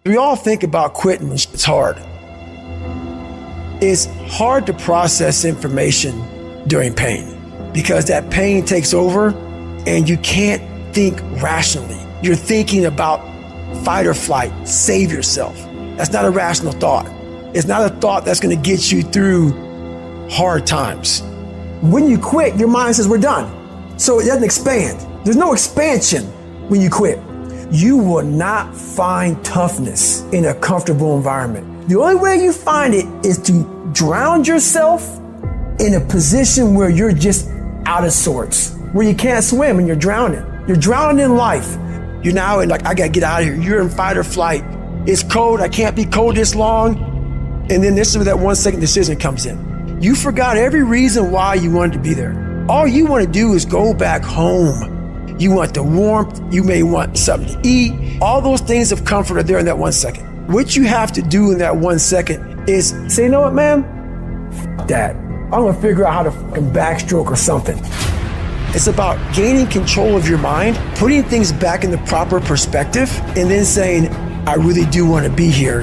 We all think about quitting when it's hard. It's hard to process information during pain because that pain takes over and you can't think rationally. You're thinking about fight or flight, save yourself. That's not a rational thought. It's not a thought that's going to get you through hard times. When you quit, your mind says we're done. So it doesn't expand. There's no expansion when you quit. You will not find toughness in a comfortable environment. The only way you find it is to drown yourself in a position where you're just out of sorts, where you can't swim and you're drowning. You're drowning in life. You're now in like, I gotta get out of here. You're in fight or flight. It's cold, I can't be cold this long. And then this is where that 1 second decision comes in. You forgot every reason why you wanted to be there. All you want to do is go back home. You want the warmth, you may want something to eat. All those things of comfort are there in that 1 second. What you have to do in that 1 second is say, you know what, man? F that. I'm gonna figure out how to fucking backstroke or something. It's about gaining control of your mind, putting things back in the proper perspective, and then saying, I really do want to be here,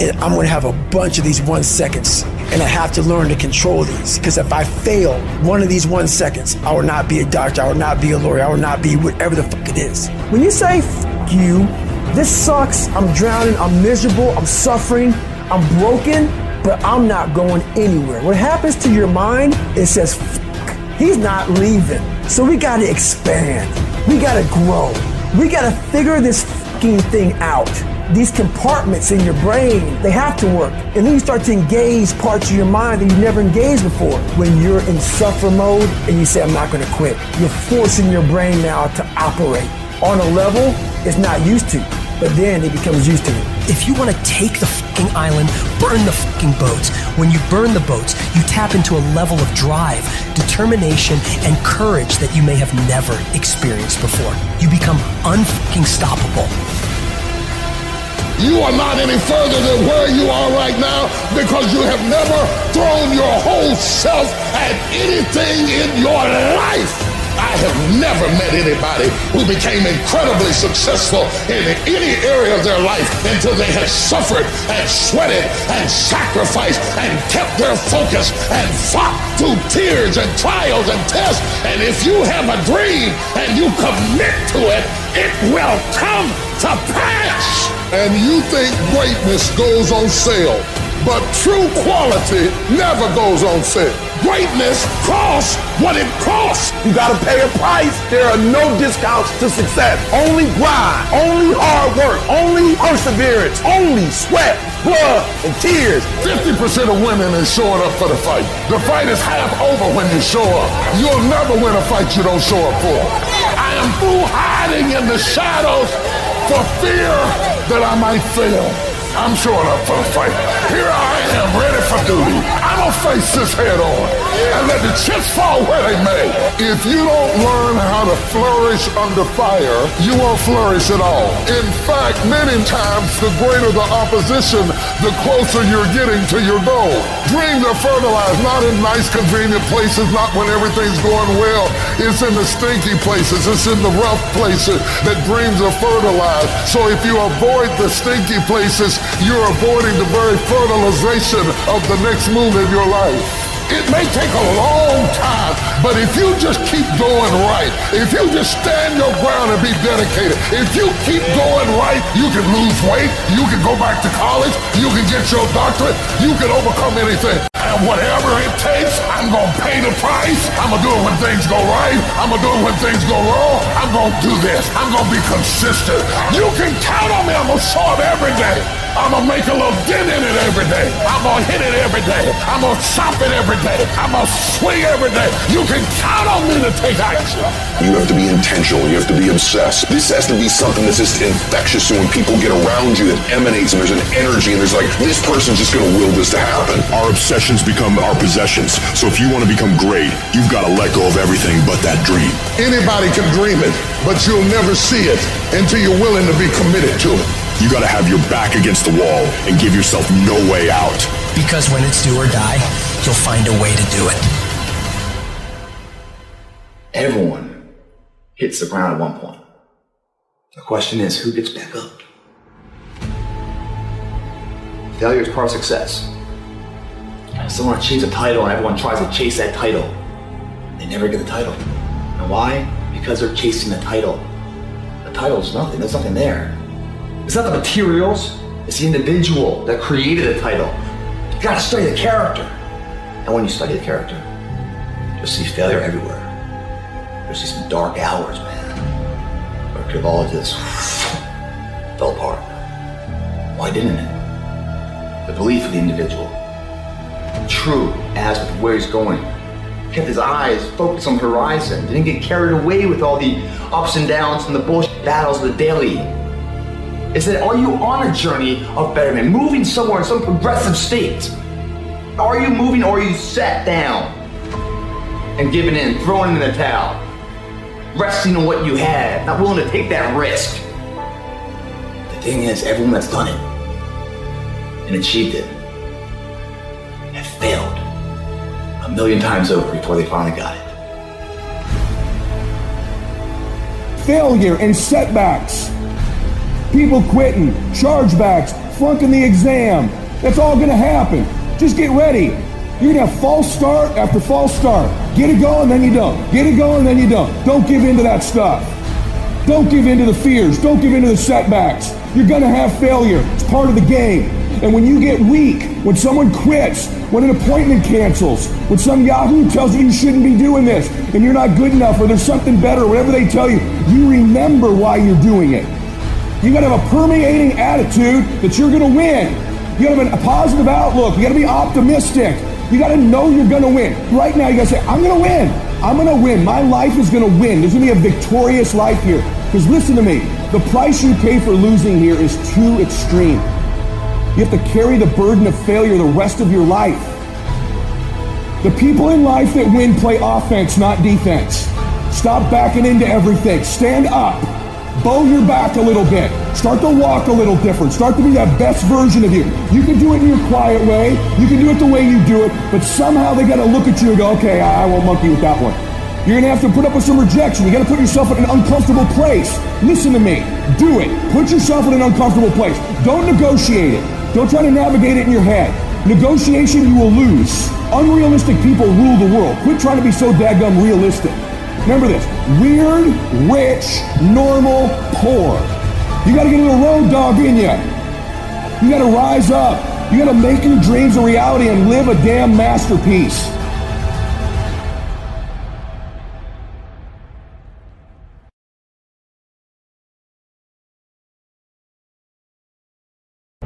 and I'm gonna have a bunch of these 1 seconds, and I have to learn to control these, because if I fail one of these 1 seconds, I will not be a doctor, I will not be a lawyer, I will not be whatever the fuck it is. When you say, f you, this sucks, I'm drowning, I'm miserable, I'm suffering, I'm broken, but I'm not going anywhere. What happens to your mind, it says, f he's not leaving. So we gotta expand, we gotta grow, we gotta figure this fucking thing out. These compartments in your brain, they have to work. And then you start to engage parts of your mind that you never engaged before. When you're in suffer mode and you say, I'm not gonna quit, you're forcing your brain now to operate on a level it's not used to, but then it becomes used to it. If you want to take the fucking island, burn the fucking boats. When you burn the boats, you tap into a level of drive, determination, and courage that you may have never experienced before. You become unfucking stoppable. You are not any further than where you are right now because you have never thrown your whole self at anything in your life. I have never met anybody who became incredibly successful in any area of their life until they had suffered and sweated and sacrificed and kept their focus and fought through tears and trials and tests. And if you have a dream and you commit to it, it will come to pass. And you think greatness goes on sale, but true quality never goes on sale. Greatness costs what it costs. You gotta pay a price. There are no discounts to success. Only grind, only hard work, only perseverance, only sweat, blood, and tears. 50% of women is showing up for the fight. The fight is half over when you show up. You'll never win a fight you don't show up for. I am through hiding in the shadows for fear that I might fail. I'm showing up for the fight. Here I am, ready for duty. I'm gonna face this head on and let the chips fall where they may. If you don't learn how to flourish under fire, you won't flourish at all. In fact, many times, the greater the opposition, the closer you're getting to your goal. Dreams are fertilized, not in nice, convenient places, not when everything's going well. It's in the stinky places, it's in the rough places that dreams are fertilized. So if you avoid the stinky places, you're avoiding the very fertilization of the next move in your life. It may take a long time, but if you just keep going right, if you just stand your ground and be dedicated, if you keep going right, you can lose weight, you can go back to college, you can get your doctorate, you can overcome anything. And whatever it takes, I'm gonna pay the price. I'm gonna do it when things go right. I'm gonna do it when things go wrong. I'm gonna do this. I'm gonna be consistent. You can count on me. I'm gonna show up every day. I'm gonna make a little dent in it every day. I'm gonna hit it every day. I'm gonna chop it every day. I'm gonna swing every day. You can count on me to take action. You have to be intentional. You have to be obsessed. This has to be something that's just infectious. So when people get around you, it emanates and there's an energy and there's like, this person's just gonna will this to happen. Our obsessions become our possessions. So if you want to become great, you've got to let go of everything but that dream. Anybody can dream it, but you'll never see it until you're willing to be committed to it. You got to have your back against the wall and give yourself no way out. Because when it's do or die, you'll find a way to do it. Everyone hits the ground at one point. The question is, who gets back up? Failure is part of success. Someone achieves a title and everyone tries to chase that title. They never get the title. And why? Because they're chasing the title. The title is nothing. There's nothing there. It's not the materials. It's the individual that created the title. You gotta study the character. And when you study the character, you'll see failure everywhere. You'll see some dark hours, man. Where could all of this fell apart. Why didn't it? The belief of the individual. True as with where he's going. Kept his eyes focused on the horizon. Didn't get carried away with all the ups and downs and the bullshit battles of the daily. It said, are you on a journey of betterment? Moving somewhere in some progressive state? Are you moving or are you sat down and giving in, throwing in the towel? Resting on what you had, not willing to take that risk. The thing is, everyone that's done it and achieved it have failed a million times over before they finally got it. Failure and setbacks. People quitting, chargebacks, flunking the exam. That's all gonna happen. Just get ready. You're gonna have false start after false start. Get it going, then you don't. Get it going, then you don't. Don't give in to that stuff. Don't give in to the fears. Don't give in to the setbacks. You're gonna have failure. It's part of the game. And when you get weak, when someone quits, when an appointment cancels, when some Yahoo tells you you shouldn't be doing this, and you're not good enough, or there's something better, or whatever they tell you, you remember why you're doing it. You gotta have a permeating attitude that you're gonna win. You gotta have a positive outlook. You gotta be optimistic. You gotta know you're gonna win. Right now, you gotta say, I'm gonna win. I'm gonna win. My life is gonna win. There's gonna be a victorious life here. Because listen to me, the price you pay for losing here is too extreme. You have to carry the burden of failure the rest of your life. The people in life that win play offense, not defense. Stop backing into everything. Stand up. Bow your back a little bit. Start to walk a little different. Start to be that best version of you. You can do it in your quiet way. You can do it the way you do it. But somehow they got to look at you and go, okay, I won't monkey with that one. You're going to have to put up with some rejection. You got to put yourself in an uncomfortable place. Listen to me. Do it. Put yourself in an uncomfortable place. Don't negotiate it. Don't try to navigate it in your head. Negotiation, you will lose. Unrealistic people rule the world. Quit trying to be so daggum realistic. Remember this. Weird, rich, normal, poor. You got to get a little road dog in you. You got to rise up. You got to make your dreams a reality and live a damn masterpiece.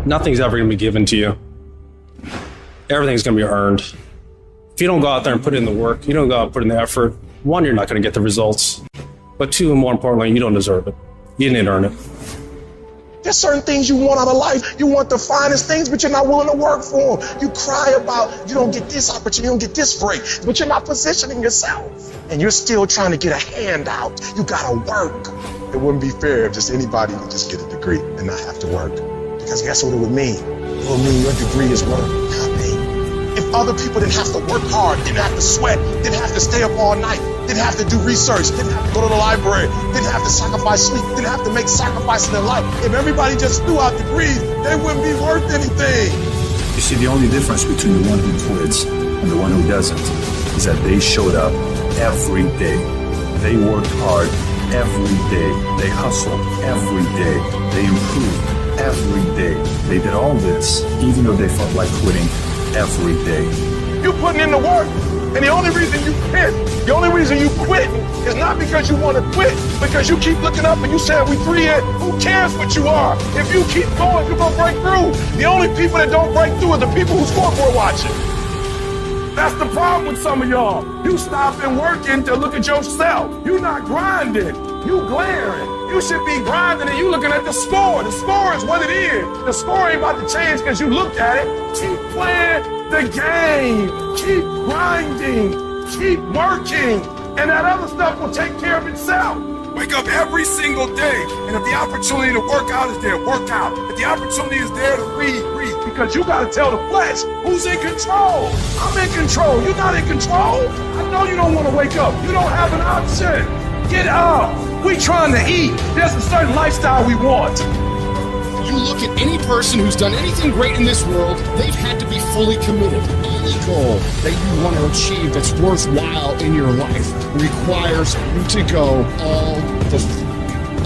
Nothing's ever going to be given to you. Everything's going to be earned. If you don't go out there and put in the work, you don't go out and put in the effort, one, you're not going to get the results. But two, and more importantly, you don't deserve it. You didn't earn it. There's certain things you want out of life. You want the finest things, but you're not willing to work for them. You cry about you don't get this opportunity, you don't get this break, but you're not positioning yourself. And you're still trying to get a handout. You gotta work. It wouldn't be fair if just anybody could just get a degree and not have to work. Because guess what it would mean? It would mean your degree is worth nothing. If other people didn't have to work hard, didn't have to sweat, didn't have to stay up all night, didn't have to do research, didn't have to go to the library, didn't have to sacrifice sleep, didn't have to make sacrifices in their life, if everybody just threw out degrees, they wouldn't be worth anything. You see, the only difference between the one who quits and the one who doesn't is that they showed up every day. They worked hard every day. They hustled every day. They improved every day. They did all this even though they felt like quitting every day. You're putting in the work, and the only reason you quit is not because you want to quit, because you keep looking up and you saying we 3 in, who cares what you are? If you keep going, you're gonna break through. The only people that don't break through are the people who scoreboard watching. That's the problem with some of y'all. You stopping working to look at yourself. You're not grinding, you glaring. You should be grinding and you looking at the score. The score is what it is. The score ain't about to change because you looked at it. Keep playing the game. Keep grinding. Keep working. And that other stuff will take care of itself. Wake up every single day. And if the opportunity to work out is there, work out. If the opportunity is there to read, read. Because you got to tell the flesh who's in control. I'm in control. You're not in control. I know you don't want to wake up. You don't have an option. Get up. We trying to eat. There's a certain lifestyle we want. You look at any person who's done anything great in this world, they've had to be fully committed. Any goal that you want to achieve that's worthwhile in your life requires you to go all the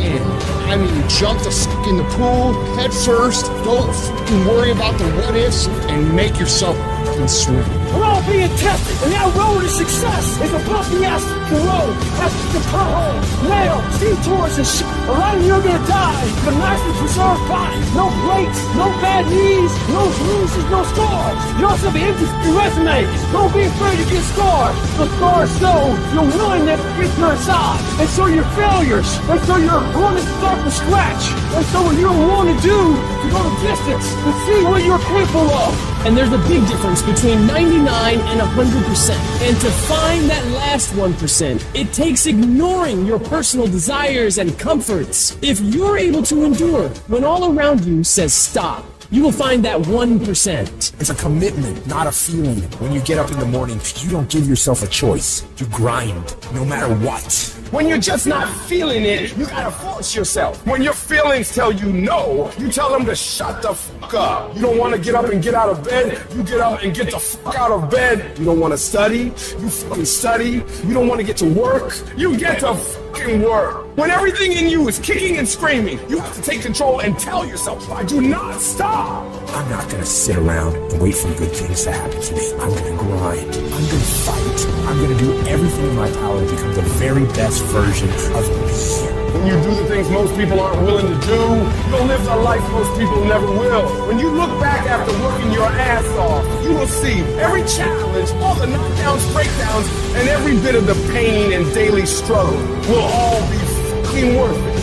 in. I mean, jump the f in the pool, head first, don't f***ing worry about the what ifs, and make yourself f***ing swim. We're all being tested, and that road to success is a bumpy ass road. That's the pothole, nail, detours and shit. A lot of you are gonna die, but nicely preserved body. No breaks, no bad knees, no bruises, no scars. You also have an empty resume. Don't be afraid to get scarred. The scars show your willingness to get to your side, and so your failures, and so you're willing to start from scratch, and so what you're willing to do to go the distance to see what you're capable of. And there's a big difference between 99 and 100%. And to find that last 1%, it takes ignoring your personal desires and comforts. If you're able to endure when all around you says stop, you will find that 1%. It's a commitment, not a feeling. When you get up in the morning, you don't give yourself a choice. You grind, no matter what. When you're just not feeling it, you gotta force yourself. When your feelings tell you no, you tell them to shut the fuck up. You don't wanna get up and get out of bed, you get up and get the fuck out of bed. You don't wanna study, you fucking study. You don't wanna get to work, you get to fucking work. When everything in you is kicking and screaming, you have to take control and tell yourself, I do not stop. I'm not gonna sit around and wait for good things to happen to me. I'm gonna grind. I'm gonna fight. I'm gonna do everything in my power to become the very best version of me. When you do the things most people aren't willing to do, you'll live the life most people never will. When you look back after working your ass off, you will see every challenge, all the knockdowns, breakdowns, and every bit of the pain and daily struggle will all be fucking worth it.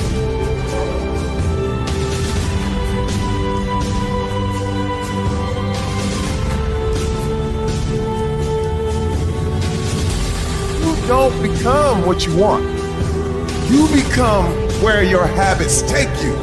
You don't become what you want. You become where your habits take you.